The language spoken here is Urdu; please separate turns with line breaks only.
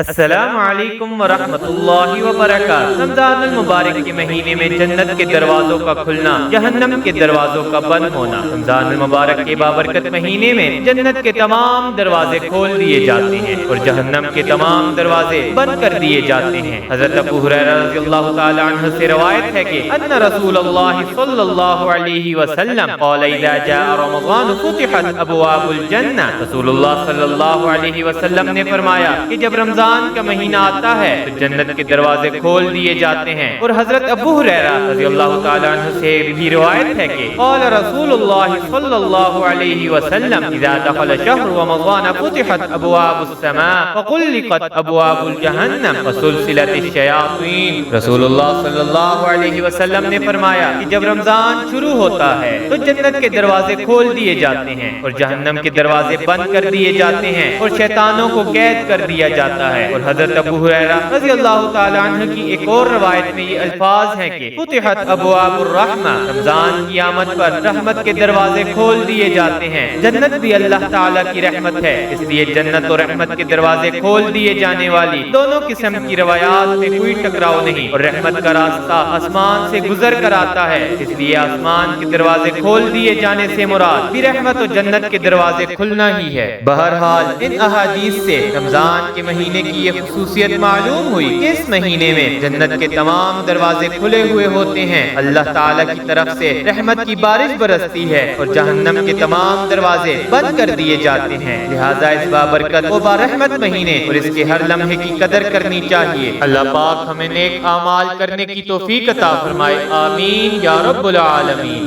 السلام علیکم ورحمۃ اللہ وبرکاتہ۔ رمضان المبارک کے مہینے میں جنت کے دروازوں کا کھلنا، جہنم کے دروازوں کا بند ہونا۔ رمضان المبارک کے بابرکت مہینے میں جنت کے تمام دروازے کھول دیے جاتے ہیں اور جہنم کے تمام دروازے بند کر دیے جاتے ہیں۔ حضرت ابو ہریرہ رضی اللہ تعالی عنہ سے روایت ہے کہ ان رسول اللہ صلی اللہ علیہ وسلم قال اذا جاء رمضان فتحت ابواب الجنہ۔ رسول اللہ صلی اللہ علیہ وسلم نے فرمایا کہ جب رمضان کا مہینہ آتا ہے تو جنت کے دروازے کھول دیے جاتے ہیں۔ اور حضرت ابو ہریرہ رضی اللہ تعالی عنہ سے بھی روایت ہے کہ قال رسول اللہ صلی اللہ علیہ وسلم اذا دخل شهر رمضان فتحت ابواب السماء وغلقت ابواب الجہنم وسلسلت الشیاطین۔ رسول اللہ صلی اللہ علیہ وسلم نے فرمایا کہ جب رمضان شروع ہوتا ہے تو جنت کے دروازے کھول دیے جاتے ہیں اور جہنم کے دروازے بند کر دیے جاتے ہیں اور شیطانوں کو قید کر دیا جاتا ہے۔ اور حضرت ابو ہریرہ رضی اللہ تعالی عنہ کی ایک اور روایت میں یہ الفاظ ہیں کہ فتحت ابواب الرحمہ، رمضان کی آمد پر رحمت کے دروازے کھول دیے جاتے ہیں۔ جنت بھی اللہ تعالی کی رحمت ہے، اس لیے جنت اور رحمت کے دروازے کھول دیے جانے والی دونوں قسم کی روایات میں کوئی ٹکراؤ نہیں، اور رحمت کا راستہ آسمان سے گزر کر آتا ہے، اس لیے آسمان کے دروازے کھول دیے جانے سے مراد بھی رحمت اور جنت کے دروازے کھلنا ہی ہے۔ بہرحال ان احادیث سے رمضان کے مہینے کی یہ خصوصیت معلوم ہوئی کہ اس مہینے میں جنت کے تمام دروازے کھلے ہوئے ہوتے ہیں، اللہ تعالی کی طرف سے رحمت کی بارش برستی ہے اور جہنم کے تمام دروازے بند کر دیے جاتے ہیں۔ لہذا اس بابرکت و بارحمت مہینے اور اس کے ہر لمحے کی قدر کرنی چاہیے۔ اللہ پاک ہمیں نیک اعمال کرنے کی توفیق عطا فرمائے، آمین یا رب العالمین۔